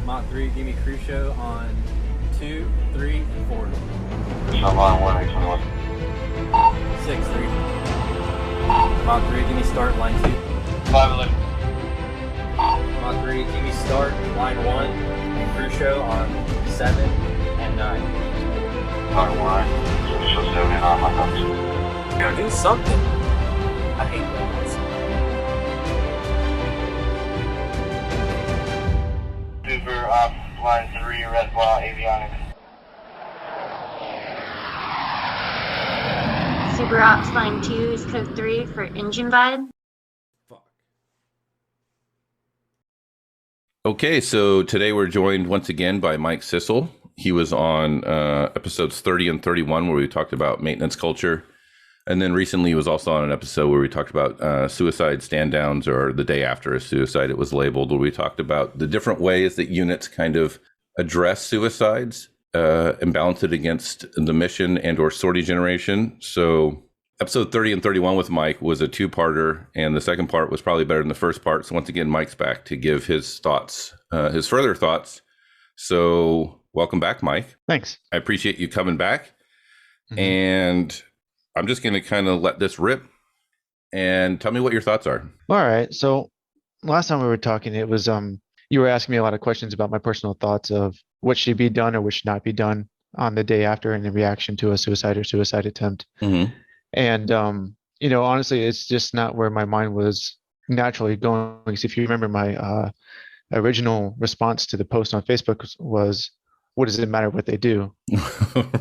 Mach 3, give me crew show on 2, 3, and 4. So line 1, 821. 6, 3. Mach 3, give me start, line 2. 511. Mach 3, give me start, line 1, and crew show on 7 and 9. Line 1, so 7 and on my notes. Do something. I hate that. Super off line 3, red ball, avionics. Super Ops Line 2 is code 3 for engine vibe. Fuck. Okay, so today we're joined once again by Mike Cissell. He was on episodes 30 and 31 where we talked about maintenance culture. And then recently he was also on an episode where we talked about suicide stand downs, or the day after a suicide, it was labeled, where we talked about the different ways that units kind of address suicides and balance it against the mission and or sortie generation. So episode 30 and 31 with Mike was a two-parter, and the second part was probably better than the first part. So once again, Mike's back to give his thoughts, his further thoughts. So welcome back, Mike. Thanks. I appreciate you coming back. Mm-hmm. And I'm just going to kind of let this rip and tell me what your thoughts are. All right. So last time we were talking, it was you were asking me a lot of questions about my personal thoughts of what should be done or what should not be done on the day after in the reaction to a suicide or suicide attempt. Mm-hmm. And honestly, it's just not where my mind was naturally going. Because if you remember, my original response to the post on Facebook was, "What does it matter what they do?"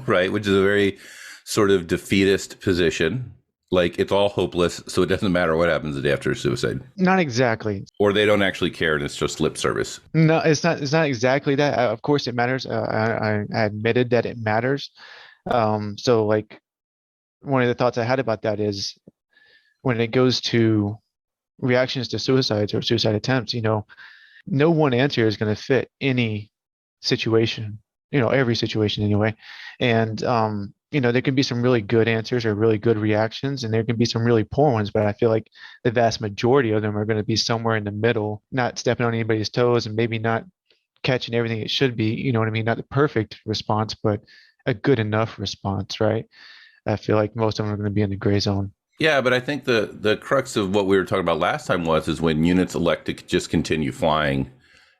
Right, which is a very sort of defeatist position. Like, it's all hopeless, so it doesn't matter what happens the day after suicide. Not exactly. Or they don't actually care, and it's just lip service. No, it's not. It's not exactly that. Of course, it matters. I admitted that it matters. So, like, one of the thoughts I had about that is when it goes to reactions to suicides or suicide attempts, no one answer is going to fit any situation. Every situation anyway, and there can be some really good answers or really good reactions, and there can be some really poor ones, but I feel like the vast majority of them are going to be somewhere in the middle, not stepping on anybody's toes and maybe not catching everything it should be, you know what I mean? Not the perfect response, but a good enough response, right? I feel like most of them are going to be in the gray zone. Yeah, but I think the crux of what we were talking about last time is when units elect to just continue flying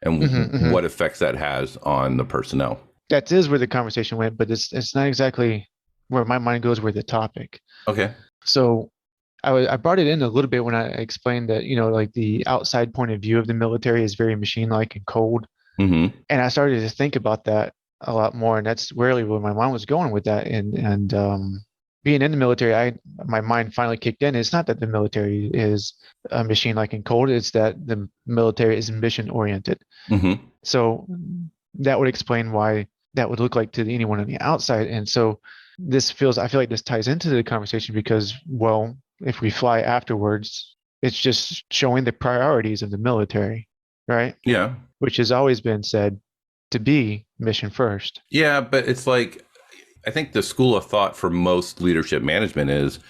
and what effects that has on the personnel. That is where the conversation went, but it's not exactly where my mind goes with the topic. Okay. So I brought it in a little bit when I explained that, like the outside point of view of the military is very machine-like and cold. Mm-hmm. And I started to think about that a lot more. And that's really where my mind was going with that. And being in the military, my mind finally kicked in. It's not that the military is a machine-like and cold. It's that the military is mission-oriented. Mm-hmm. So that would explain why that would look like to anyone on the outside. And so I feel like this ties into the conversation because, well, if we fly afterwards, it's just showing the priorities of the military, right? Yeah. Which has always been said to be mission first. Yeah, but it's like, I think the school of thought for most leadership management is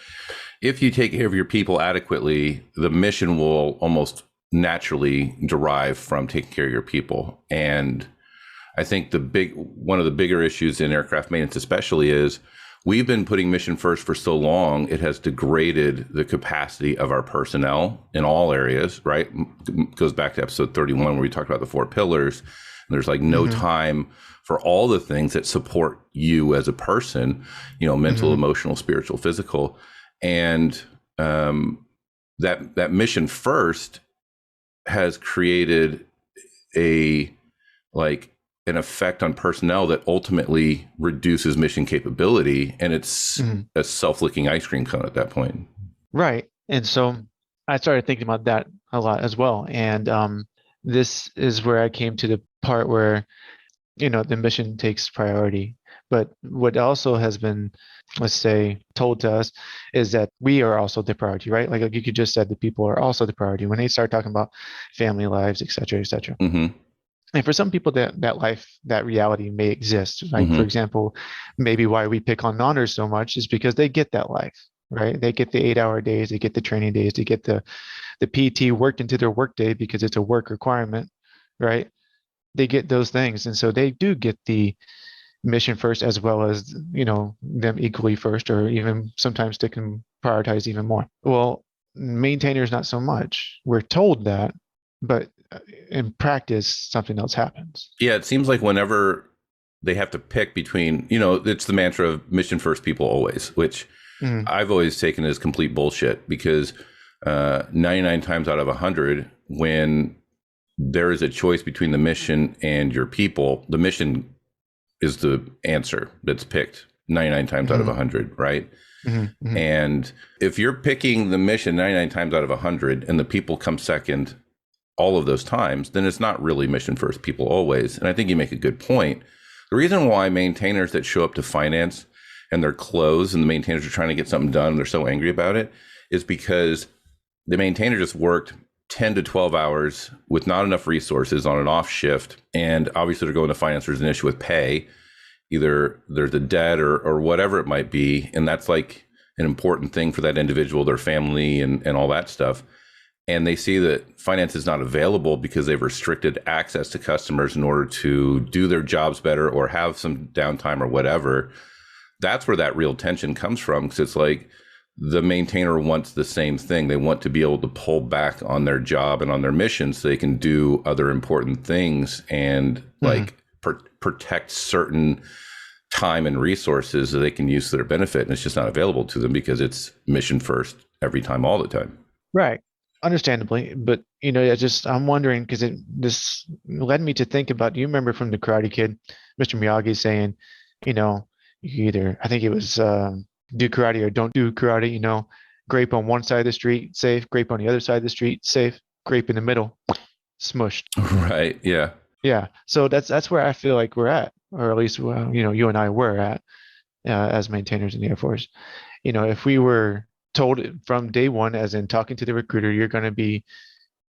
if you take care of your people adequately, the mission will almost naturally derive from taking care of your people. And I think one of the bigger issues in aircraft maintenance especially is we've been putting mission first for so long, it has degraded the capacity of our personnel in all areas, right? It goes back to episode 31 where we talked about the 4 pillars. And there's like no time for all the things that support you as a person, mental, emotional, spiritual, physical. And that mission first has created an effect on personnel that ultimately reduces mission capability, and it's a self-licking ice cream cone at that point. Right. And so I started thinking about that a lot as well. And this is where I came to the part where, the mission takes priority. But what also has been, let's say, told to us is that we are also the priority, right? Like you just said, the people are also the priority when they start talking about family lives, et cetera, et cetera. Mm-hmm. And for some people, that reality may exist. Like, for example, maybe why we pick on non-ers so much is because they get that life, right? They get the 8-hour days, they get the training days, they get the PT worked into their workday because it's a work requirement, right? they get those things. And so they do get the mission first as well as, them equally first, or even sometimes they can prioritize even more. Well, maintainers, not so much. We're told that, but in practice, something else happens. Yeah, it seems like whenever they have to pick between, it's the mantra of mission first, people always, which I've always taken as complete bullshit, because 99 times out of 100, when there is a choice between the mission and your people, the mission is the answer that's picked 99 times out of 100, right? And if you're picking the mission 99 times out of 100 and the people come second all of those times, then it's not really mission first, people always. And I think you make a good point. The reason why maintainers that show up to finance and they're closed and the maintainers are trying to get something done and they're so angry about it is because the maintainer just worked 10 to 12 hours with not enough resources on an off shift. And obviously they're going to finance, there's an issue with pay. Either there's a debt or whatever it might be. And that's like an important thing for that individual, their family and all that stuff. And they see that finance is not available because they've restricted access to customers in order to do their jobs better or have some downtime or whatever. That's where that real tension comes from, because it's like the maintainer wants the same thing. They want to be able to pull back on their job and on their mission so they can do other important things and like protect certain time and resources that they can use to their benefit. And it's just not available to them because it's mission first every time, all the time. Right. Understandably. But, I'm wondering, because this led me to think about, you remember from the Karate Kid, Mr. Miyagi saying, you either, I think it was do karate or don't do karate, grape on one side of the street, safe, grape on the other side of the street, safe, grape in the middle, smushed. Right. Yeah. Yeah. So that's where I feel like we're at, or at least, you and I were at as maintainers in the Air Force. If we were told from day one, as in talking to the recruiter, you're going to be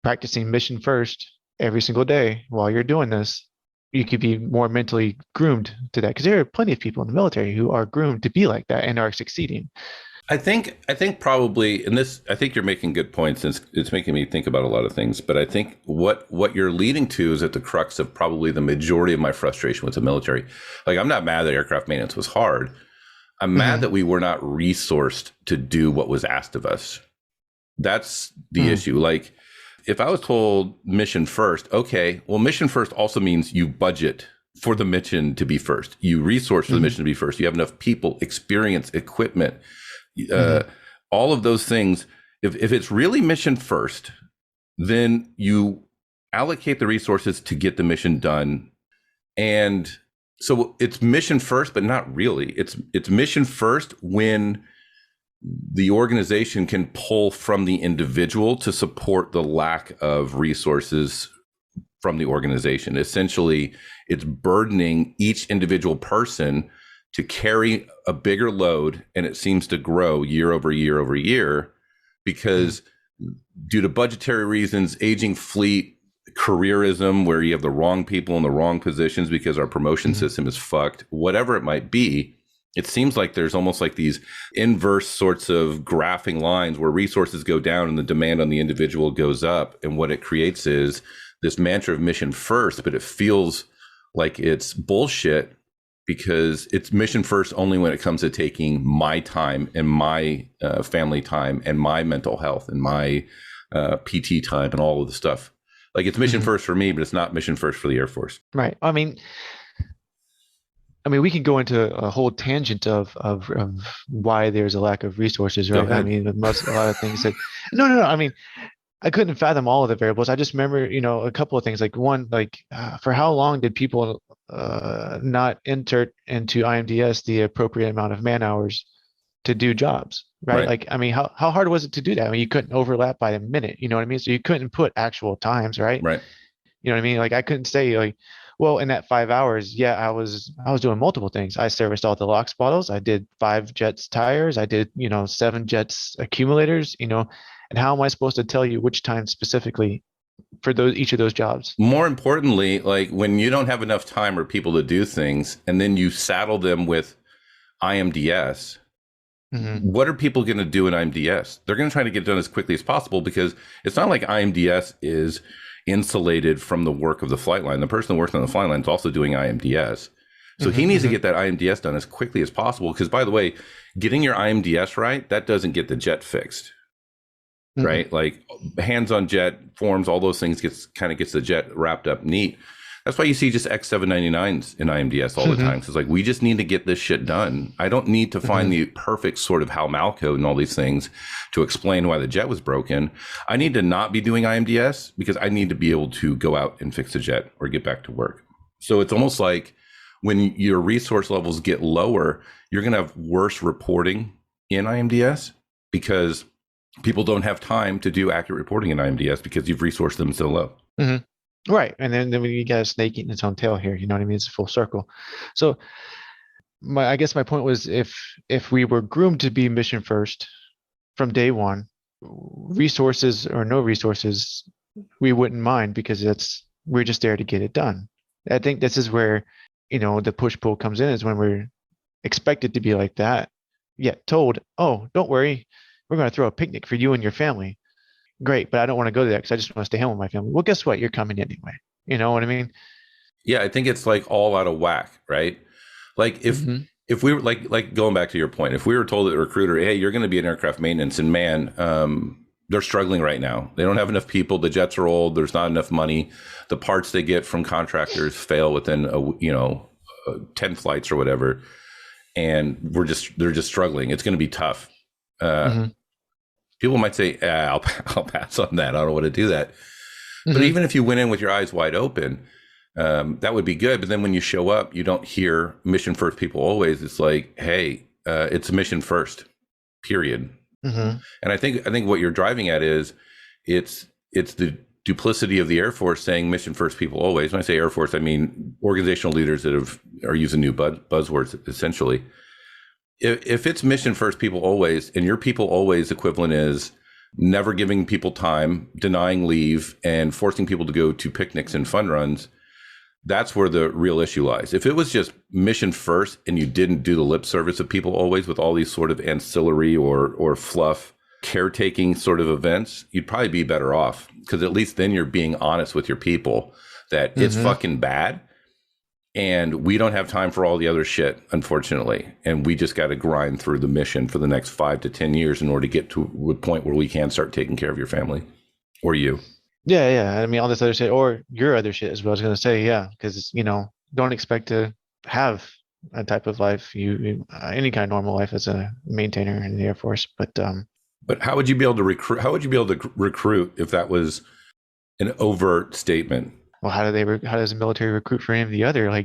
practicing mission first every single day while you're doing this, you could be more mentally groomed to that, because there are plenty of people in the military who are groomed to be like that and are succeeding. I think probably, and this, I think you're making good points, and it's making me think about a lot of things, but I think what you're leading to is at the crux of probably the majority of my frustration with the military. Like, I'm not mad that aircraft maintenance was hard. I'm mad that we were not resourced to do what was asked of us. That's the issue. Like, if I was told mission first, okay, well, mission first also means you budget for the mission to be first. You resource for the mission to be first. You have enough people, experience, equipment, all of those things. If it's really mission first, then you allocate the resources to get the mission done. And so it's mission first, but not really. It's mission first when the organization can pull from the individual to support the lack of resources from the organization. Essentially, it's burdening each individual person to carry a bigger load, and it seems to grow year over year over year because due to budgetary reasons, aging fleet, careerism, where you have the wrong people in the wrong positions because our promotion system is fucked, whatever it might be, it seems like there's almost like these inverse sorts of graphing lines where resources go down and the demand on the individual goes up. And what it creates is this mantra of mission first, but it feels like it's bullshit because it's mission first only when it comes to taking my time and my family time and my mental health and my PT time and all of the stuff. Like, it's mission first for me, but it's not mission first for the Air Force. Right. I mean, we can go into a whole tangent of why there's a lack of resources, right? I mean, a lot of things that, no. I mean, I couldn't fathom all of the variables. I just remember, a couple of things. Like, one, for how long did people not enter into IMDS the appropriate amount of man hours to do jobs, right? Like, I mean, how hard was it to do that? I mean, you couldn't overlap by a minute, you know what I mean? So you couldn't put actual times, right? Right. You know what I mean? Like, I couldn't say, like, well, in that 5 hours, yeah, I was doing multiple things. I serviced all the LOX bottles. I did 5 jets tires. I did, 7 jets accumulators, and how am I supposed to tell you which time specifically for each of those jobs? More importantly, like, when you don't have enough time or people to do things, and then you saddle them with IMDS, What are people going to do in IMDS? They're going to try to get done as quickly as possible, because it's not like IMDS is insulated from the work of the flight line. The person that works on the flight line is also doing IMDS. So he needs to get that IMDS done as quickly as possible. Because, by the way, getting your IMDS right, that doesn't get the jet fixed, right? Like hands-on jet forms, all those things gets the jet wrapped up neat. That's why you see just X799s in IMDS all the time. So it's like, we just need to get this shit done. I don't need to find the perfect sort of Hal Malcode and all these things to explain why the jet was broken. I need to not be doing IMDS because I need to be able to go out and fix the jet or get back to work. So it's almost like when your resource levels get lower, you're going to have worse reporting in IMDS because people don't have time to do accurate reporting in IMDS because you've resourced them so low. Right. And then you got a snake eating its own tail here. You know what I mean? It's a full circle. So I guess my point was, if we were groomed to be mission first from day one, resources or no resources, we wouldn't mind, because we're just there to get it done. I think this is where, the push-pull comes in, is when we're expected to be like that, yet told, oh, don't worry, we're going to throw a picnic for you and your family. Great, but I don't want to go there because I just want to stay home with my family. Well, guess what? You're coming anyway. You know what I mean? Yeah, I think it's like all out of whack, right? Like if we were like going back to your point, if we were told at a recruiter, hey, you're going to be in aircraft maintenance, and man, they're struggling right now. They don't have enough people. The jets are old. There's not enough money. The parts they get from contractors fail within 10 flights or whatever, and they're just struggling. It's going to be tough. People might say, I'll pass on that. I don't want to do that. But even if you went in with your eyes wide open, that would be good. But then when you show up, you don't hear mission first, people always. It's like, hey, it's a mission first, period. And I think what you're driving at is it's the duplicity of the Air Force saying mission first, people always. When I say Air Force, I mean organizational leaders that are using new buzzwords, essentially. If it's mission first, people always, and your people always equivalent is never giving people time, denying leave, and forcing people to go to picnics and fun runs, that's where the real issue lies. If it was just mission first and you didn't do the lip service of people always with all these sort of ancillary or fluff caretaking sort of events, you'd probably be better off, because at least then you're being honest with your people that it's fucking bad. And we don't have time for all the other shit, unfortunately. And we just got to grind through the mission for the next 5 to 10 years in order to get to a point where we can start taking care of your family or you. Yeah. I mean, all this other shit, or your other shit is what I was going to say. Yeah. Because, don't expect to have a type of life, any kind of normal life as a maintainer in the Air Force. But how would you be able to recruit? How would you be able to recruit if that was an overt statement? Well, how does the military recruit for any of the other, I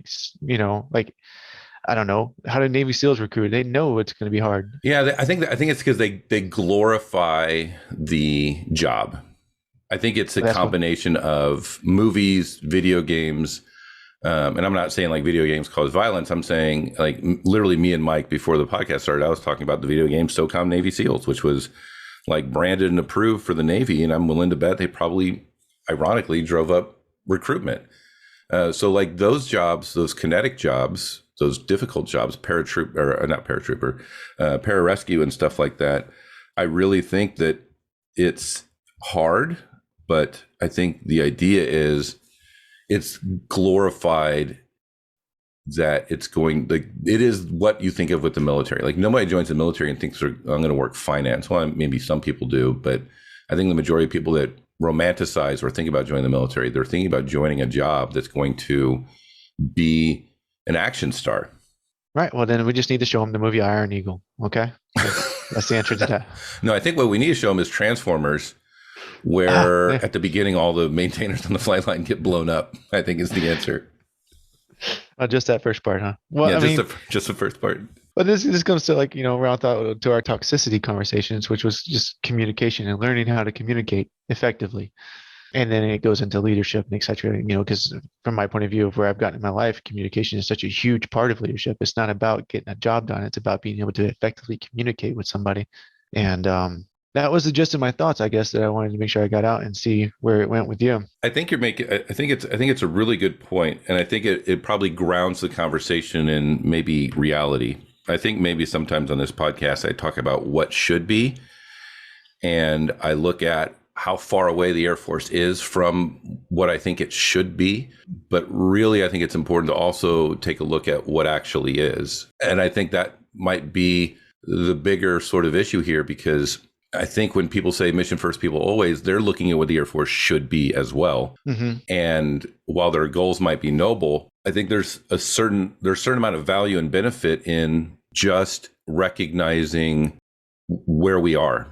don't know. How do Navy SEALs recruit? They know it's going to be hard. Yeah, I think it's because they glorify the job. I think it's a combination of movies, video games, and I'm not saying like video games cause violence. I'm saying like literally me and Mike before the podcast started, I was talking about the video game SOCOM Navy SEALs, which was like branded and approved for the Navy, and I'm willing to bet they probably, ironically, drove up recruitment. So like those jobs, those kinetic jobs, those difficult jobs, pararescue and stuff like that, I really think that it's hard, but I think the idea is it's glorified, that it's going, like, it is what you think of with the military. Like nobody joins the military and thinks I'm going to work finance. Well, maybe some people do, but I think the majority of people that romanticize or think about joining the military, they're thinking about joining a job that's going to be an action star. Right. Well, then we just need to show them the movie Iron Eagle. Okay. That's the answer to that. No, I think what we need to show them is Transformers, where at the beginning, all the maintainers on the flight line get blown up, I think is the answer. Just that first part, huh? Well, yeah, just the first part. But this comes to around to our toxicity conversations, which was just communication and learning how to communicate effectively. And then it goes into leadership and et cetera, because from my point of view of where I've gotten in my life, communication is such a huge part of leadership. It's not about getting a job done. It's about being able to effectively communicate with somebody. And that was the gist of my thoughts, I guess, that I wanted to make sure I got out and see where it went with you. I think it's a really good point. And I think it probably grounds the conversation in maybe reality. I think maybe sometimes on this podcast, I talk about what should be. And I look at how far away the Air Force is from what I think it should be. But really, I think it's important to also take a look at what actually is. And I think that might be the bigger sort of issue here, because I think when people say mission first, people always, they're looking at what the Air Force should be as well. Mm-hmm. And while their goals might be noble, I think there's a certain amount of value and benefit in just recognizing where we are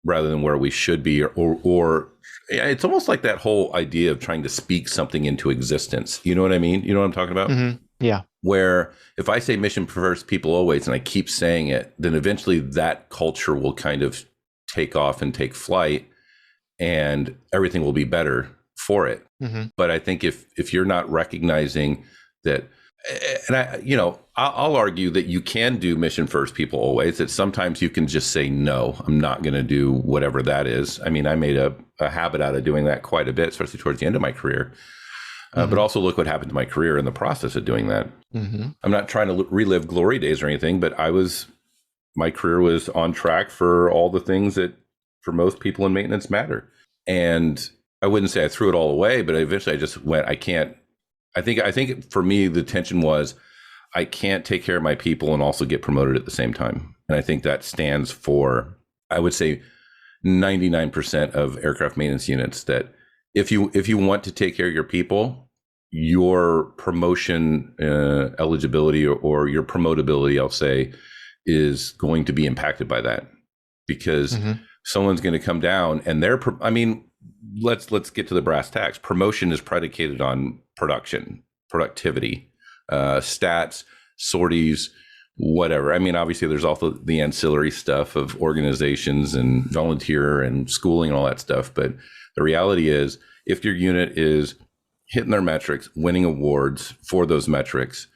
rather than where we should be, or it's almost like that whole idea of trying to speak something into existence. You know what I mean? You know what I'm talking about? Mm-hmm. Yeah. Where if I say mission first, people always, and I keep saying it, then eventually that culture will kind of take off and take flight, and everything will be better for it. Mm-hmm. But I think if you're not recognizing that, and I'll argue that you can do mission first, people always, that sometimes you can just say, no, I'm not going to do whatever that is. I mean, I made a habit out of doing that quite a bit, especially towards the end of my career. But also look what happened to my career in the process of doing that. Mm-hmm. I'm not trying to relive glory days or anything, but my career was on track for all the things that for most people in maintenance matter. And I wouldn't say I threw it all away, but eventually I just went, I think for me, the tension was I can't take care of my people and also get promoted at the same time. And I think that stands for, I would say 99% of aircraft maintenance units, that if you want to take care of your people, your promotion eligibility or your promotability, I'll say, is going to be impacted by that, because someone's going to come down and let's get to the brass tacks. Promotion is predicated on productivity, stats, sorties, whatever. I mean, obviously there's also the ancillary stuff of organizations and volunteer and schooling and all that stuff. But the reality is, if your unit is hitting their metrics, winning awards for those metrics,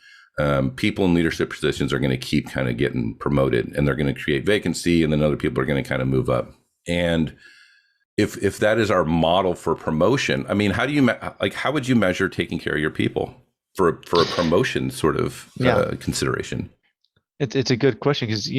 people in leadership positions are going to keep kind of getting promoted, and they're going to create vacancy, and then other people are going to kind of move up. And if that is our model for promotion, I mean, how would you measure taking care of your people for a promotion sort of consideration? It's a good question, because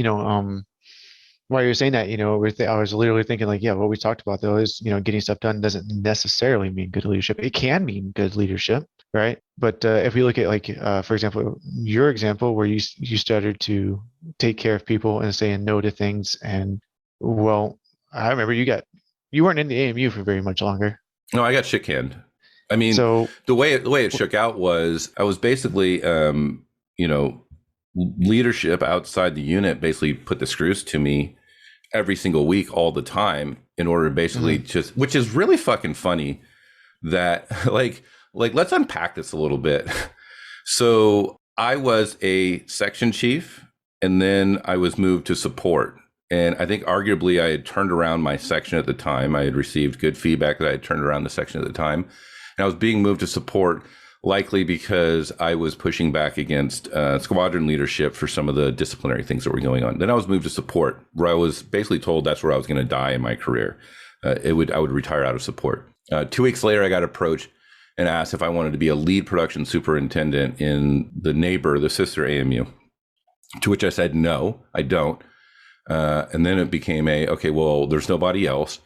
while you're saying that, I was literally thinking like, yeah, what we talked about though is, getting stuff done doesn't necessarily mean good leadership. It can mean good leadership, right? But if we look at like, for example, your example where you started to take care of people and saying no to things, and well, I remember you weren't in the AMU for very much longer. No, I got shit canned. I mean, so the way it shook out was I was basically, leadership outside the unit basically put the screws to me every single week, all the time, in order to basically just, which is really fucking funny that like let's unpack this a little bit. So I was a section chief, and then I was moved to support. And I think arguably I had turned around my section at the time. I had received good feedback that I had turned around the section at the time. And I was being moved to support, likely because I was pushing back against squadron leadership for some of the disciplinary things that were going on. Then I was moved to support, where I was basically told that's where I was going to die in my career. I would retire out of support. 2 weeks later, I got approached and asked if I wanted to be a lead production superintendent in the sister AMU, to which I said, no, I don't. And then it became okay, well, there's nobody else.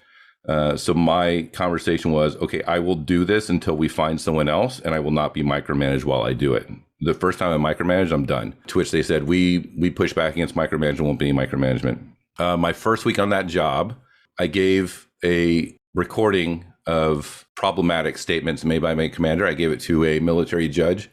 So my conversation was, okay, I will do this until we find someone else, and I will not be micromanaged while I do it. The first time I micromanaged, I'm done. To which they said, we push back against micromanagement, won't be any micromanagement. My first week on that job, I gave a recording of problematic statements made by my commander. I gave it to a military judge,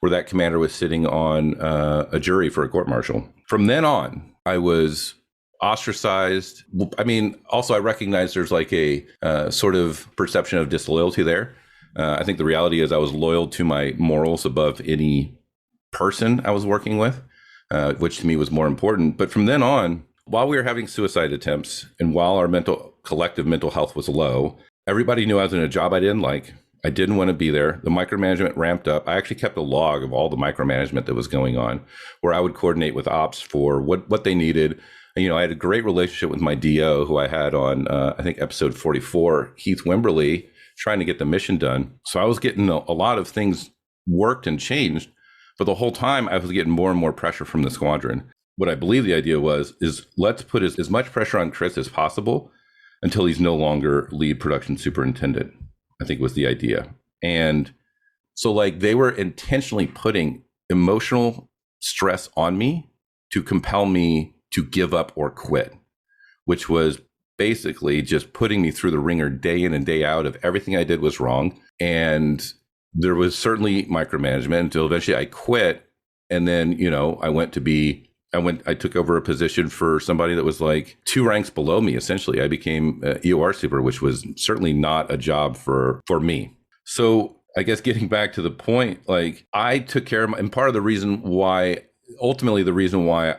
where that commander was sitting on a jury for a court martial. From then on, I was ostracized. I mean, also I recognize there's like a sort of perception of disloyalty there. I think the reality is I was loyal to my morals above any person I was working with, which to me was more important. But from then on, while we were having suicide attempts and while our collective mental health was low, everybody knew I was in a job I didn't like. I didn't want to be there. The micromanagement ramped up. I actually kept a log of all the micromanagement that was going on, where I would coordinate with ops for what they needed. And, I had a great relationship with my DO, who I had on, I think, episode 44, Heath Wimberly, trying to get the mission done. So I was getting a lot of things worked and changed, But the whole time I was getting more and more pressure from the squadron. What I believe the idea was is let's put as much pressure on Chris as possible until he's no longer lead production superintendent, I think was the idea. And so like they were intentionally putting emotional stress on me to compel me to give up or quit, which was basically just putting me through the ringer day in and day out of everything I did was wrong. And there was certainly micromanagement until eventually I quit. And then, I took over a position for somebody that was like 2 ranks below me. Essentially, I became EOR super, which was certainly not a job for me. So I guess getting back to the point, like I took care of and part of the reason why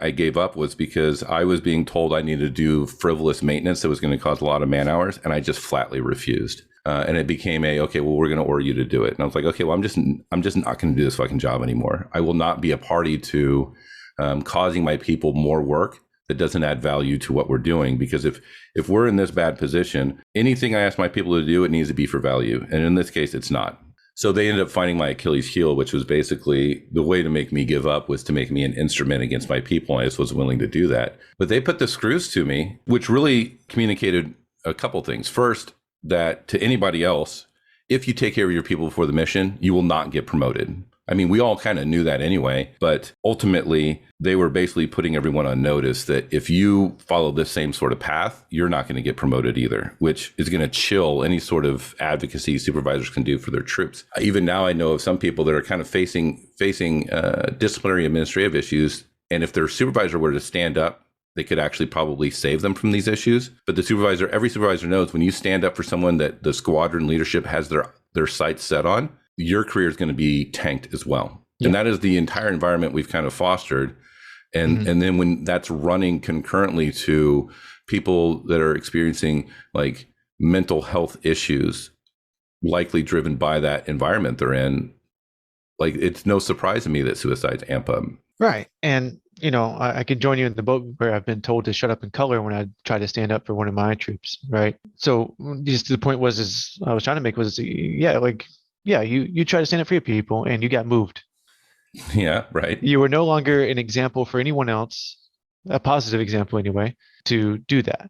I gave up was because I was being told I needed to do frivolous maintenance that was going to cause a lot of man hours. And I just flatly refused. And it became okay, well, we're going to order you to do it. And I was like, okay, well, I'm just not going to do this fucking job anymore. I will not be a party to causing my people more work that doesn't add value to what we're doing. Because if we're in this bad position, anything I ask my people to do, it needs to be for value. And in this case, it's not. So they ended up finding my Achilles heel, which was basically the way to make me give up was to make me an instrument against my people. I just wasn't willing to do that. But they put the screws to me, which really communicated a couple things. First, that to anybody else, if you take care of your people before the mission, you will not get promoted. I mean, we all kind of knew that anyway, but ultimately they were basically putting everyone on notice that if you follow this same sort of path, you're not going to get promoted either, which is going to chill any sort of advocacy supervisors can do for their troops. Even now, I know of some people that are kind of facing disciplinary administrative issues. And if their supervisor were to stand up, they could actually probably save them from these issues. But every supervisor knows when you stand up for someone that the squadron leadership has their sights set on, your career is going to be tanked as well. Yeah. And that is the entire environment we've kind of fostered. And and then when that's running concurrently to people that are experiencing like mental health issues, likely driven by that environment they're in, like it's no surprise to me that suicides amp up. Right. And, I could join you in the boat where I've been told to shut up and color when I try to stand up for one of my troops. Right. So just the point I was trying to make was, you try to stand up for your people and you got moved. Yeah, right. You were no longer an example for anyone else, a positive example anyway, to do that.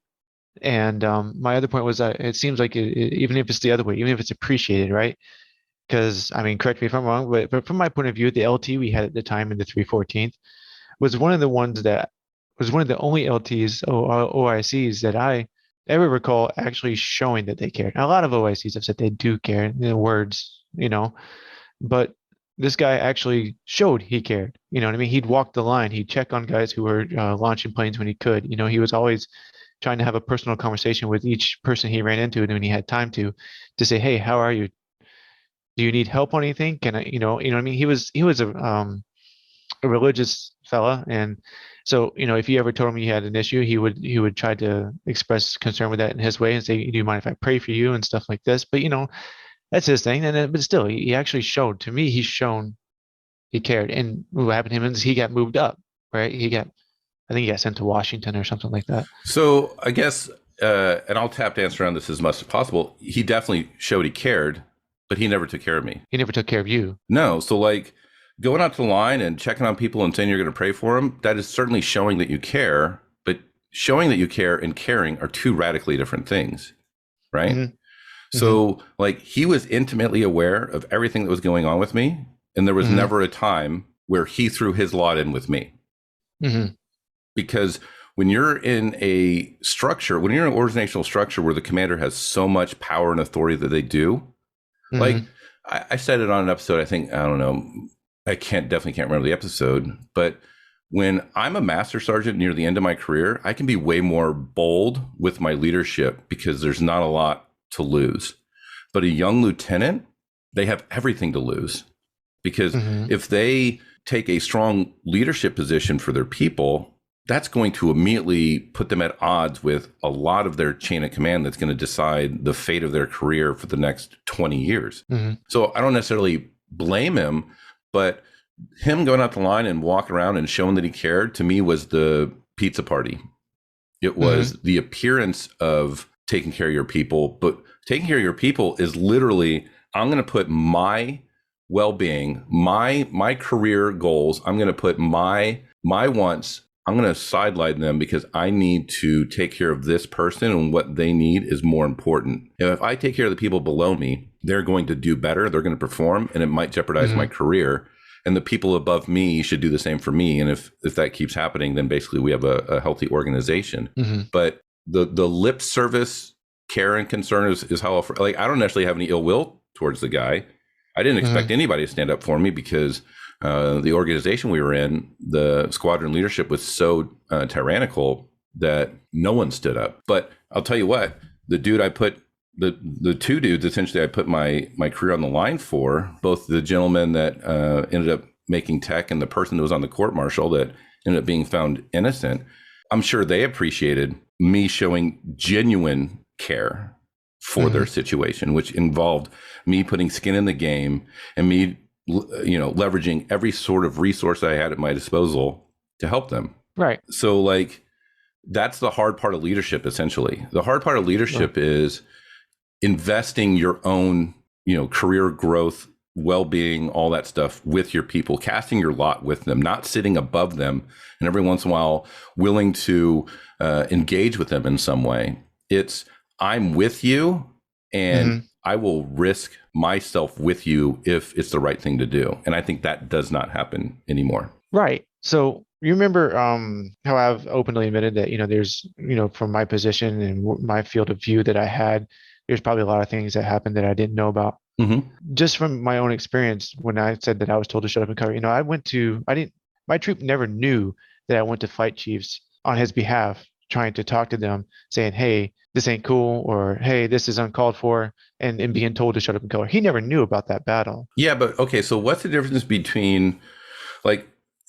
And my other point was that it seems like even if it's the other way, even if it's appreciated, right? Because, I mean, correct me if I'm wrong, but from my point of view, the LT we had at the time in the 314th was one of the only LTs, OICs that I ever recall actually showing that they cared. Now, a lot of OICs have said they do care in the words, but this guy actually showed he cared. You know what I mean? He'd walk the line. He'd check on guys who were launching planes when he could. He was always trying to have a personal conversation with each person he ran into, and when he had time to say, "Hey, how are you? Do you need help on anything? Can I?" You know what I mean? He was a religious fella, and so if you ever told him you had an issue, he would try to express concern with that in his way and say, "Do you mind if I pray for you?" and stuff like this. But that's his thing. But still, he actually showed to me. He's shown he cared. And what happened to him is he got moved up, right? I think he got sent to Washington or something like that. So I guess, and I'll tap dance around this as much as possible. He definitely showed he cared, but he never took care of me. He never took care of you. No. So like going out to the line and checking on people and saying you're going to pray for them, that is certainly showing that you care. But showing that you care and caring are two radically different things, right? Mm-hmm. So like he was intimately aware of everything that was going on with me. And there was never a time where he threw his lot in with me. Mm-hmm. Because when you're in a structure, when you're in an organizational structure where the commander has so much power and authority that they do, like I said it on an episode, I don't know, definitely can't remember the episode, but when I'm a master sergeant near the end of my career, I can be way more bold with my leadership because there's not a lot to lose. But a young lieutenant, they have everything to lose because if they take a strong leadership position for their people, that's going to immediately put them at odds with a lot of their chain of command that's going to decide the fate of their career for the next 20 years. So I don't necessarily blame him, but him going out the line and walking around and showing that he cared, to me, was the pizza party. It was the appearance of taking care of your people, but taking care of your people is literally, I'm going to put my well-being, my career goals, I'm going to put my wants, I'm going to sideline them because I need to take care of this person, and what they need is more important. And if I take care of the people below me, they're going to do better, they're going to perform, and it might jeopardize my career. And the people above me should do the same for me. And if that keeps happening, then basically we have a healthy organization. But the lip service care and concern is how I don't actually have any ill will towards the guy. I didn't expect anybody to stand up for me because the organization we were in, the squadron leadership was so tyrannical that no one stood up. But I'll tell you what, the dude I put, the two dudes essentially I put my career on the line for, both the gentleman that ended up making tech and the person that was on the court martial that ended up being found innocent, I'm sure they appreciated me showing genuine care for their situation, which involved me putting skin in the game and me, leveraging every sort of resource I had at my disposal to help them. Right. So that's the hard part of leadership, essentially. The hard part of leadership is investing your own, career growth, well-being, all that stuff with your people, casting your lot with them, not sitting above them, and every once in a while willing to engage with them in some way. It's, I'm with you, and I will risk myself with you if it's the right thing to do. And I think that does not happen anymore. Right. So you remember how I've openly admitted that, there's, from my position and my field of view that I had, there's probably a lot of things that happened that I didn't know about. Just from my own experience, when I said that I was told to shut up and cover, my troop never knew that I went to fight chiefs on his behalf, trying to talk to them, saying, hey, this ain't cool, or hey, this is uncalled for, and being told to shut up and color. He never knew about that battle. Yeah, but okay, so what's the difference between,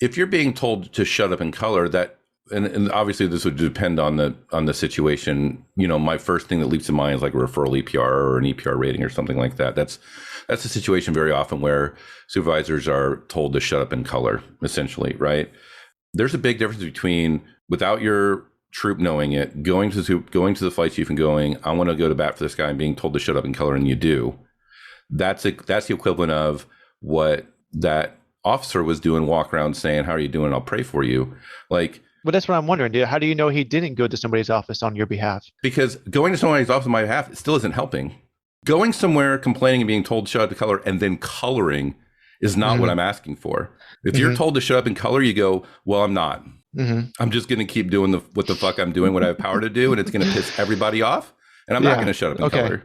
if you're being told to shut up and color, that, and obviously this would depend on the situation. My first thing that leaps to mind is like a referral EPR or an EPR rating or something like that. That's a situation very often where supervisors are told to shut up and color, essentially, right? There's a big difference between, without your troop knowing it, going to the flight chief and going, I want to go to bat for this guy, and being told to shut up and color, and you do. That's the equivalent of what that officer was doing, walk around saying, how are you doing? I'll pray for you. But that's what I'm wondering. How do you know he didn't go to somebody's office on your behalf? Because going to somebody's office on my behalf, it still isn't helping. Going somewhere, complaining and being told to shut up and color, and then coloring is not what I'm asking for. If you're told to shut up and color, you go, well, I'm not. I'm just going to keep doing what the fuck I'm doing, what I have power to do, and it's going to piss everybody off, and I'm not going to shut up and color.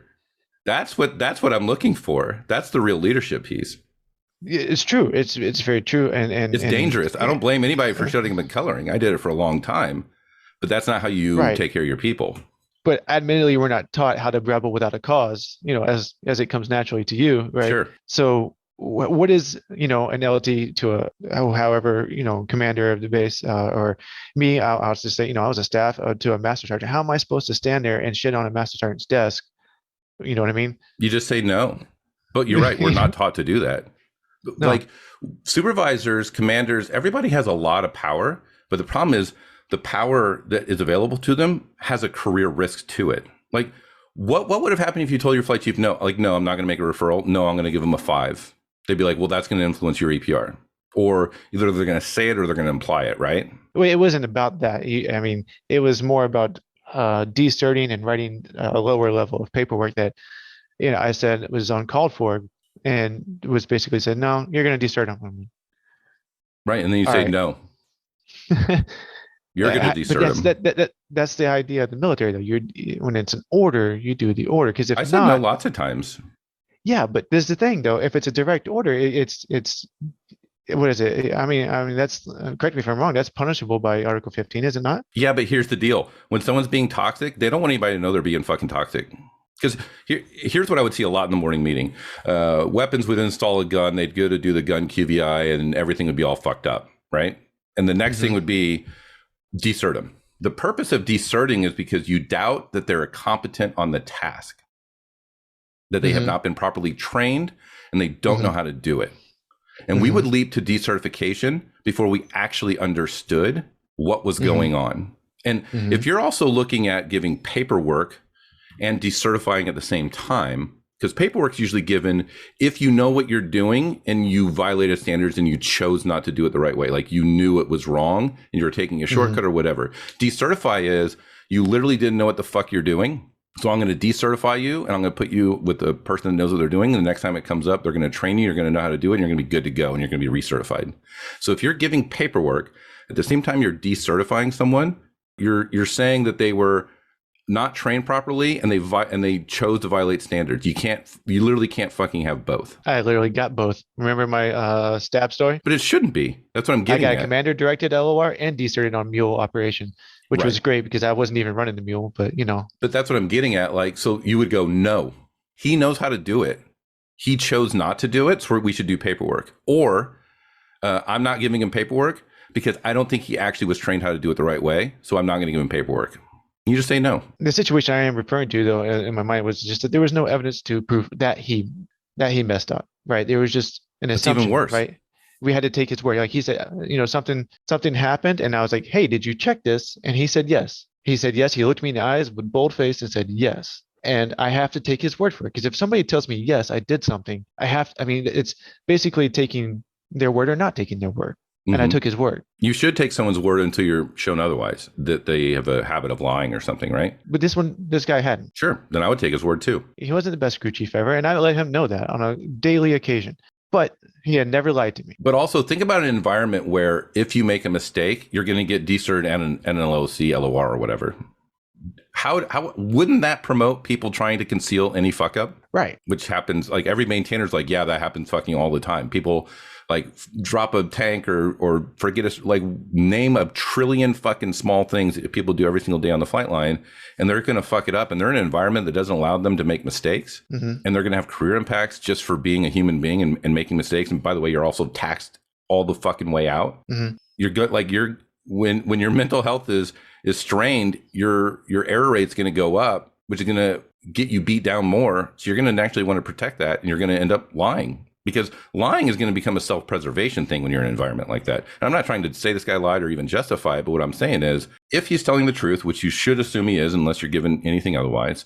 That's what I'm looking for. That's the real leadership piece. It's true. It's very true, and it's dangerous. I don't blame anybody for shutting up and coloring. I did it for a long time, but that's not how you take care of your people. But admittedly, we're not taught how to rebel without a cause, as it comes naturally to you, right? Sure. So what is, an LT to however, commander of the base, or me, I'll just say, I was a staff to a master sergeant. How am I supposed to stand there and shit on a master sergeant's desk? You know what I mean? You just say no. But you're right. We're not taught to do that. No. Supervisors, commanders, everybody has a lot of power, but the problem is the power that is available to them has a career risk to it. What would have happened if you told your flight chief, no, no, I'm not going to make a referral. No, I'm going to give them a 5. They'd be like, well, that's going to influence your EPR. Or either they're going to say it or they're going to imply it, right? Well, it wasn't about that. It was more about deserting and writing a lower level of paperwork that, I said it was uncalled for, and was basically said, no, you're going to desert on me. Right, and then you say no. You're going to desert them. That's the idea of the military, though. When it's an order, you do the order. Because if I said no lots of times. Yeah, but there's the thing, though. If it's a direct order, it's what is it? I mean, that's, correct me if I'm wrong, that's punishable by Article 15, is it not? Yeah, but here's the deal. When someone's being toxic, they don't want anybody to know they're being fucking toxic. Because here's what I would see a lot in the morning meeting. Weapons would install a gun. They'd go to do the gun QVI, and everything would be all fucked up, right? And the next thing would be desert them. The purpose of deserting is because you doubt that they're competent on the task, that they have not been properly trained, and they don't know how to do it. And we would leap to decertification before we actually understood what was going on. And if you're also looking at giving paperwork and decertifying at the same time, Because paperwork's usually given if you know what you're doing and you violated standards and you chose not to do it the right way. Like you knew it was wrong and you were taking a shortcut or whatever. Decertify is you literally didn't know what the fuck you're doing. So I'm going to decertify you and I'm going to put you with the person that knows what they're doing. And the next time it comes up, they're going to train you. You're going to know how to do it. And you're going to be good to go. And you're going to be recertified. So if you're giving paperwork at the same time you're decertifying someone, you're saying that they were not trained properly and they chose to violate standards. You literally can't fucking have both. I literally got both. Remember my stab story? But it shouldn't be. That's what I'm getting I got at. a commander directed LOR and decerted on mule operation, which was great because I wasn't even running the mule, but But that's what I'm getting at. Like, so you would go, no, he knows how to do it. He chose not to do it. So we should do paperwork. Or I'm not giving him paperwork because I don't think he actually was trained how to do it the right way. So I'm not going to give him paperwork. You just say no. The situation I am referring to, though, in my mind was just that there was no evidence to prove that he messed up, right? There was just an assumption, even worse. Right? We had to take his word. Like he said, something happened, and I was like, "Hey, did you check this?" And he said yes. He said yes. He looked me in the eyes with bold face and said yes. And I have to take his word for it because if somebody tells me yes, I did something, it's basically taking their word or not taking their word. And I took his word. You should take someone's word until you're shown otherwise, that they have a habit of lying or something, right? But this guy hadn't. Sure. Then I would take his word too. He wasn't the best crew chief ever, and I let him know that on a daily occasion. But he had never lied to me. But also think about an environment where if you make a mistake, you're going to get decerted and an NLOC, LOR, or whatever. How wouldn't that promote people trying to conceal any fuck up? Right. Which happens, like every maintainer's like, yeah, that happens fucking all the time. People like drop a tank or forget us, like name a trillion fucking small things that people do every single day on the flight line, and they're going to fuck it up. And they're in an environment that doesn't allow them to make mistakes. And they're going to have career impacts just for being a human being and making mistakes. And by the way, you're also taxed all the fucking way out. You're good. Like when your mental health is strained, your error rate's going to go up, which is going to get you beat down more. So you're going to actually want to protect that, and you're going to end up lying. Because lying is going to become a self-preservation thing when you're in an environment like that. And I'm not trying to say this guy lied or even justify it, but what I'm saying is if he's telling the truth, which you should assume he is unless you're given anything otherwise,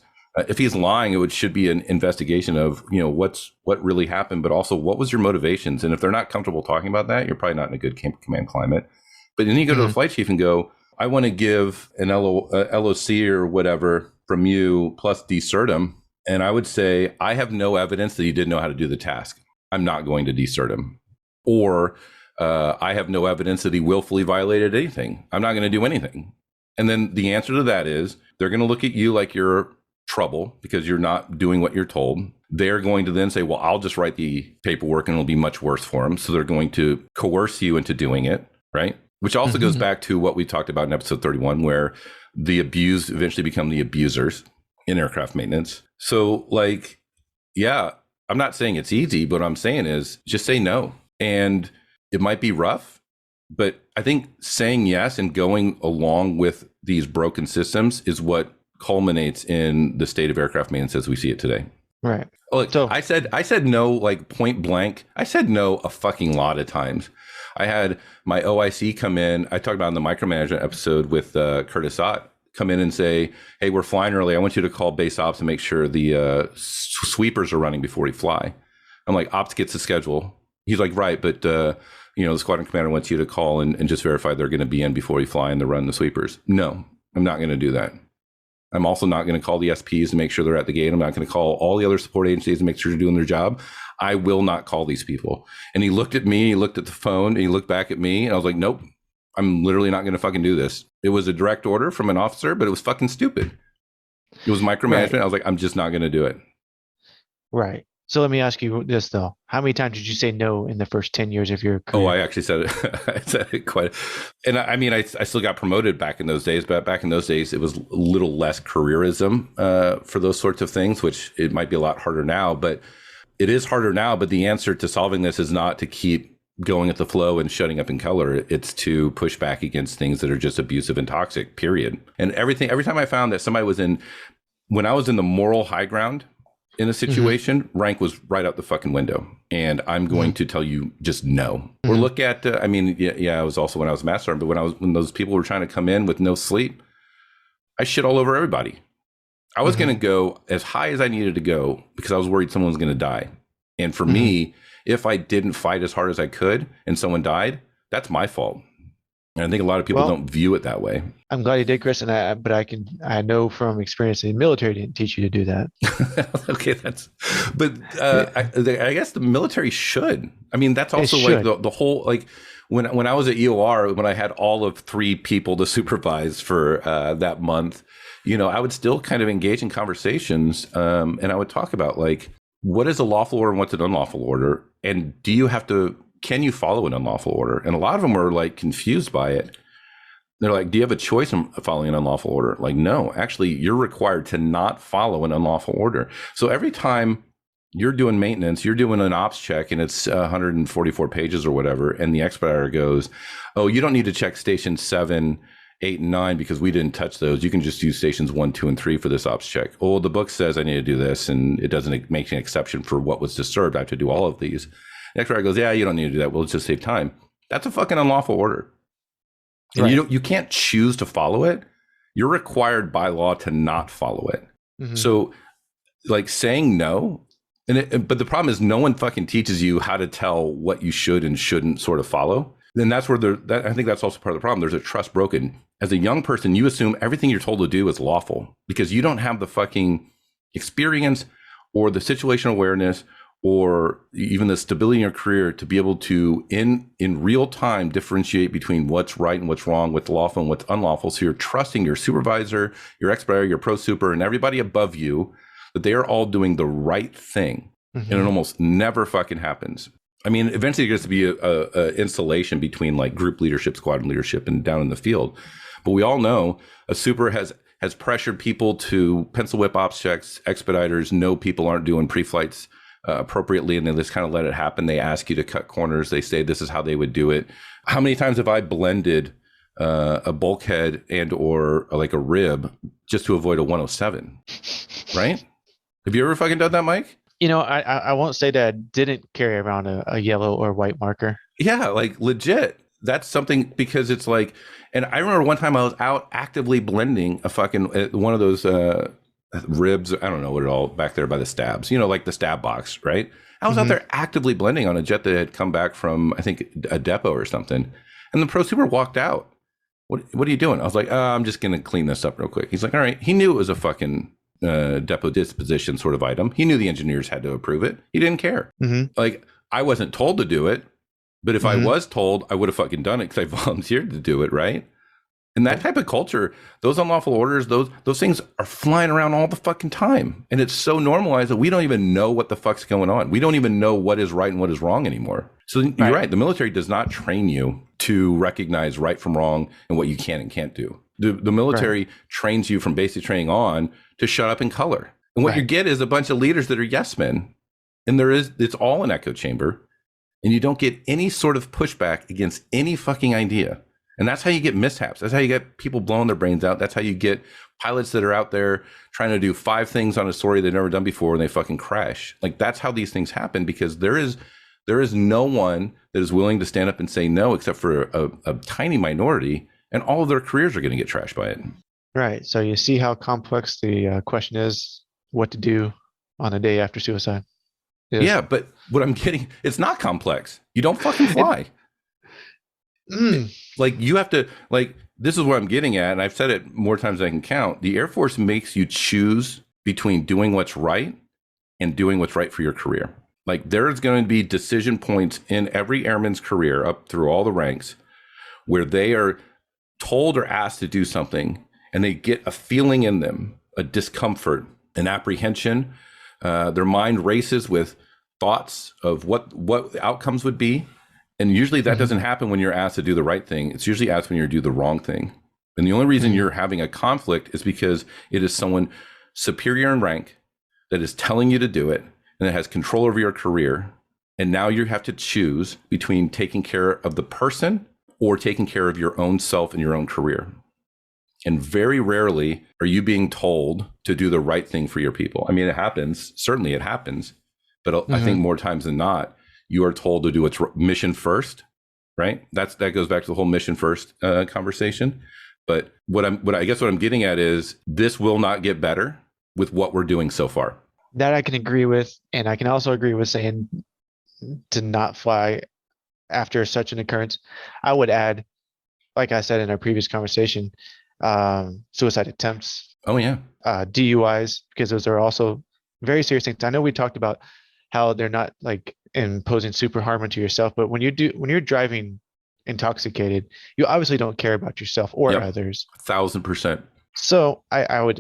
if he's lying, it should be an investigation of, what really happened, but also what was your motivations? And if they're not comfortable talking about that, you're probably not in a good command climate. But then you go to the flight chief and go, I want to give an LOC or whatever from you plus decert him. And I would say, I have no evidence that he didn't know how to do the task. I'm not going to decert him. Or I have no evidence that he willfully violated anything. I'm not going to do anything. And then the answer to that is they're going to look at you like you're trouble because you're not doing what you're told. They're going to then say, well, I'll just write the paperwork and it'll be much worse for him. So they're going to coerce you into doing it, right? Which also goes back to what we talked about in episode 31, where the abused eventually become the abusers in aircraft maintenance. So yeah, I'm not saying it's easy, but what I'm saying is just say no. And it might be rough, but I think saying yes and going along with these broken systems is what culminates in the state of aircraft maintenance as we see it today. Right. Look, so I said no, like point blank. I said no a fucking lot of times. I had my OIC come in. I talked about in the micromanagement episode with Curtis Ott, come in and say, hey, we're flying early. I want you to call base ops and make sure the sweepers are running before we fly. I'm like, ops gets the schedule. He's like, right, but the squadron commander wants you to call and just verify they're going to be in before you fly and to run the sweepers. No, I'm not going to do that. I'm also not going to call the SPs to make sure they're at the gate. I'm not going to call all the other support agencies to make sure they're doing their job. I will not call these people. And he looked at me, he looked at the phone, and he looked back at me, and I was like, nope, I'm literally not going to fucking do this. It was a direct order from an officer, but it was fucking stupid. It was micromanagement. Right. I was like, I'm just not going to do it. Right. So let me ask you this, though. How many times did you say no in the first 10 years of your career? Oh, I actually said it. I said it quite. And I still got promoted back in those days, but back in those days, it was a little less careerism for those sorts of things, which it might be a lot harder now, but it is harder now. But the answer to solving this is not to keep going at the flow and shutting up in color. It's to push back against things that are just abusive and toxic, period. And every time I found that somebody was when I was in the moral high ground, in a situation, rank was right out the fucking window. And I'm going to tell you just no. Or look at, I was also when I was master sergeant, but when those people were trying to come in with no sleep, I shit all over everybody. I was going to go as high as I needed to go because I was worried someone was going to die. And for me, if I didn't fight as hard as I could and someone died, that's my fault. And I think a lot of people don't view it that way. I'm glad you did, Chris. And I know from experience in the military didn't teach you to do that. Okay, I guess the military should. I mean, that's also like the whole, like when I was at EOR, when I had all of 3 people to supervise for that month, you know, I would still kind of engage in conversations, and I would talk about like, what is a lawful order and what's an unlawful order, and can you follow an unlawful order? And a lot of them were like confused by it. They're like, do you have a choice in following an unlawful order? Like, no, actually, you're required to not follow an unlawful order. So every time you're doing maintenance, you're doing an ops check and it's 144 pages or whatever, and the expediter goes, oh, you don't need to check station 7, 8, and 9 because we didn't touch those. You can just use stations 1, 2, and 3 for this ops check. Oh, the book says I need to do this, and it doesn't make an exception for what was disturbed. I have to do all of these. The expediter goes, yeah, you don't need to do that. We'll just save time. That's a fucking unlawful order. And you can't choose to follow it. You're required by law to not follow it. Mm-hmm. So like saying no, but the problem is no one fucking teaches you how to tell what you should and shouldn't sort of follow. Then that's where I think that's also part of the problem. There's a trust broken. As a young person, you assume everything you're told to do is lawful because you don't have the fucking experience or the situational awareness or even the stability in your career to be able to, in real time, differentiate between what's right and what's wrong, what's lawful and what's unlawful. So you're trusting your supervisor, your expediter, your pro super, and everybody above you that they are all doing the right thing. Mm-hmm. And it almost never fucking happens. I mean, eventually there gets to be a installation between like group leadership, squadron leadership, and down in the field. But we all know a super has pressured people to pencil whip ops checks. Expediters know people aren't doing pre-flights appropriately, and they just kind of let it happen. They ask you to cut corners. They say this is how they would do it. How many times have I blended a bulkhead and or like a rib just to avoid a 107? Right? Have you ever fucking done that, Mike? You know, I won't say that I didn't carry around a yellow or white marker. Yeah, like legit. That's something because it's like, and I remember one time I was out actively blending a fucking one of those ribs. I don't know what it all back there by the stabs, you know, like the stab box, right? I was out there actively blending on a jet that had come back from, I think, a depot or something. And the pro super walked out. What are you doing? I was like, I'm just going to clean this up real quick. He's like, all right. He knew it was a fucking depot disposition sort of item. He knew the engineers had to approve it. He didn't care. Like, I wasn't told to do it, but if I was told, I would have fucking done it because I volunteered to do it, right? And that type of culture, those unlawful orders, those things are flying around all the fucking time. And it's so normalized that we don't even know what the fuck's going on. We don't even know what is right and what is wrong anymore. So you're right. The military does not train you to recognize right from wrong and what you can and can't do. The military trains you from basic training on to shut up and color. And what you get is a bunch of leaders that are yes men. And it's all an echo chamber. And you don't get any sort of pushback against any fucking idea. And that's how you get mishaps. That's how you get people blowing their brains out. That's how you get pilots that are out there trying to do 5 things on a story they've never done before and they fucking crash. Like, that's how these things happen because there is no one that is willing to stand up and say no except for a tiny minority, and all of their careers are going to get trashed by it. Right. So you see how complex the question is, what to do on the day after suicide. Yeah, but what I'm getting, it's not complex. You don't fucking fly. Like, you have to, like, this is what I'm getting at, and I've said it more times than I can count. The Air Force makes you choose between doing what's right and doing what's right for your career. Like, there's going to be decision points in every airman's career up through all the ranks where they are told or asked to do something and they get a feeling in them, a discomfort, an apprehension. Their mind races with thoughts of what the outcomes would be. And usually that doesn't happen when you're asked to do the right thing. It's usually asked when you do the wrong thing. And the only reason you're having a conflict is because it is someone superior in rank that is telling you to do it and that has control over your career. And now you have to choose between taking care of the person or taking care of your own self and your own career. And very rarely are you being told to do the right thing for your people. I mean, it happens. Certainly it happens. But I think more times than not, you are told to do what's mission first, right? That goes back to the whole mission first conversation. But what I'm getting at is this will not get better with what we're doing so far. That I can agree with, and I can also agree with saying to not fly after such an occurrence. I would add, like I said in our previous conversation, suicide attempts, Oh yeah. DUIs, because those are also very serious things. I know we talked about how they're not like imposing super harm into yourself, but when you're driving intoxicated, you obviously don't care about yourself or Yep. others. 1,000%. So I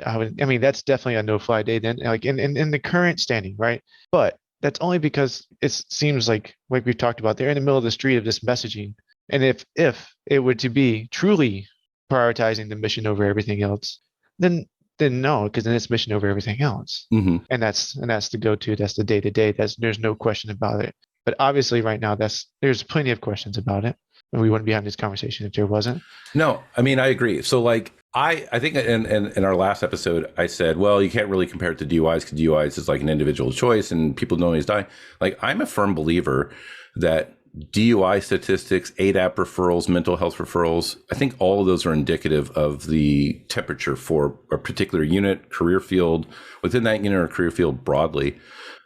mean, that's definitely a no-fly day then, like in the current standing, right? But that's only because it seems like we've talked about, they're in the middle of the street of this messaging. And if it were to be truly prioritizing the mission over everything else, then no, because then it's mission over everything else. Mm-hmm. And that's the go-to, that's the day-to-day. There's no question about it. But obviously right now there's plenty of questions about it. And we wouldn't be having this conversation if there wasn't. No, I mean, I agree. So like, I think in our last episode, I said, well, you can't really compare it to DUIs because DUIs is like an individual choice and people don't always die. Like, I'm a firm believer that DUI statistics, ADAP referrals, mental health referrals, I think all of those are indicative of the temperature for a particular unit, career field, within that unit or career field broadly.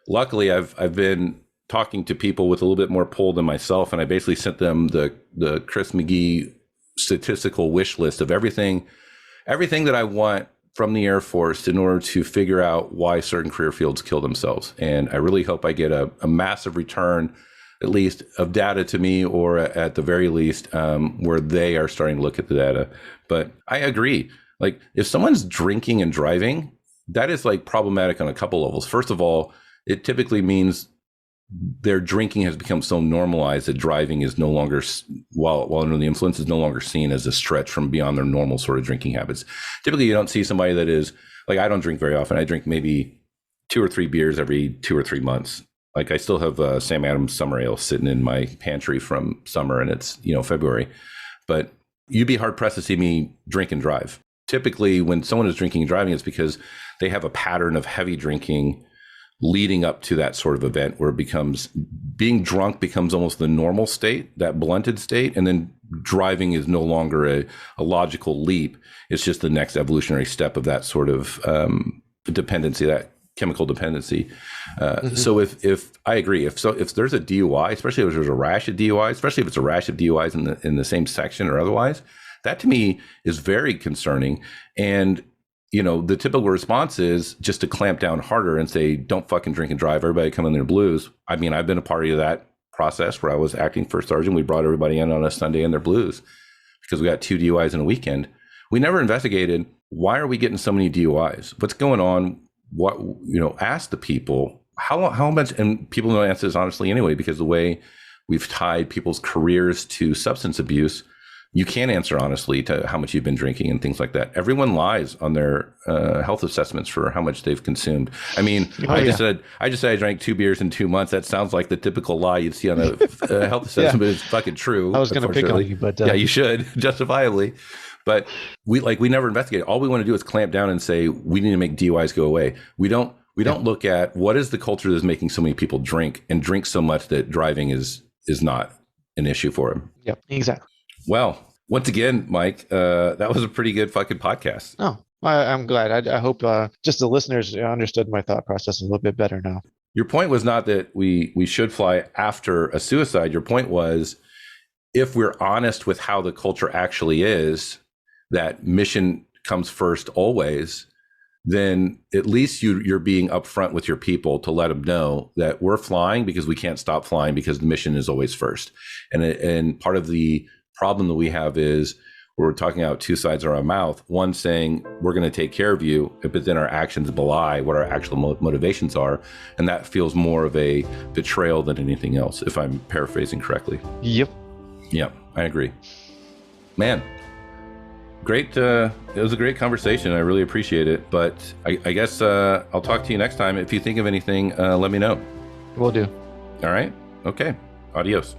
Luckily, I've been talking to people with a little bit more pull than myself, and I basically sent them the Chris McGee statistical wish list of everything that I want from the Air Force in order to figure out why certain career fields kill themselves. And I really hope I get a massive return, at least of data to me, or at the very least where they are starting to look at the data. But I agree. Like, if someone's drinking and driving, that is like problematic on a couple levels. First of all, it typically means their drinking has become so normalized that driving is no longer, while under the influence, is no longer seen as a stretch from beyond their normal sort of drinking habits. Typically, you don't see somebody that is like, I don't drink very often. I drink maybe 2 or 3 beers every 2 or 3 months. Like, I still have Sam Adams Summer Ale sitting in my pantry from summer, and it's, February. But you'd be hard pressed to see me drink and drive. Typically, when someone is drinking and driving, it's because they have a pattern of heavy drinking leading up to that sort of event where being drunk becomes almost the normal state, that blunted state, and then driving is no longer a logical leap. It's just the next evolutionary step of that sort of dependency, that chemical dependency. So if I agree, if there's a DUI, especially if there's a rash of DUIs, especially if it's a rash of DUIs in the same section or otherwise, that to me is very concerning. And the typical response is just to clamp down harder and say, don't fucking drink and drive. Everybody come in their blues. I mean, I've been a party of that process where I was acting first sergeant. We brought everybody in on a Sunday in their blues because we got 2 DUIs in a weekend. We never investigated, why are we getting so many DUIs? What's going on? What, ask the people how much, and people don't answer this honestly anyway, because the way we've tied people's careers to substance abuse, you can't answer honestly to how much you've been drinking and things like that. Everyone lies on their health assessments for how much they've consumed. I mean, I just said I drank 2 beers in 2 months. That sounds like the typical lie you'd see on a health assessment, but it's fucking true. I was going to pick on you, but yeah, you should, justifiably. But we never investigate. All we want to do is clamp down and say we need to make DUIs go away. We don't look at what is the culture that's making so many people drink so much that driving is not an issue for them. Yep, exactly. Well, once again, Mike, that was a pretty good fucking podcast. Oh, I'm glad. I hope just the listeners understood my thought process a little bit better now. Your point was not that we should fly after a suicide. Your point was, if we're honest with how the culture actually is, that mission comes first always, then at least you're being upfront with your people to let them know that we're flying because we can't stop flying because the mission is always first. And part of the problem that we have is we're talking out 2 sides of our mouth. One saying we're going to take care of you, but then our actions belie what our actual motivations are, and that feels more of a betrayal than anything else, if I'm paraphrasing correctly. Yep, I agree. Man, great. It was a great conversation. I really appreciate it. But I guess I'll talk to you next time. If you think of anything, let me know. will do. All right. Okay. Adios.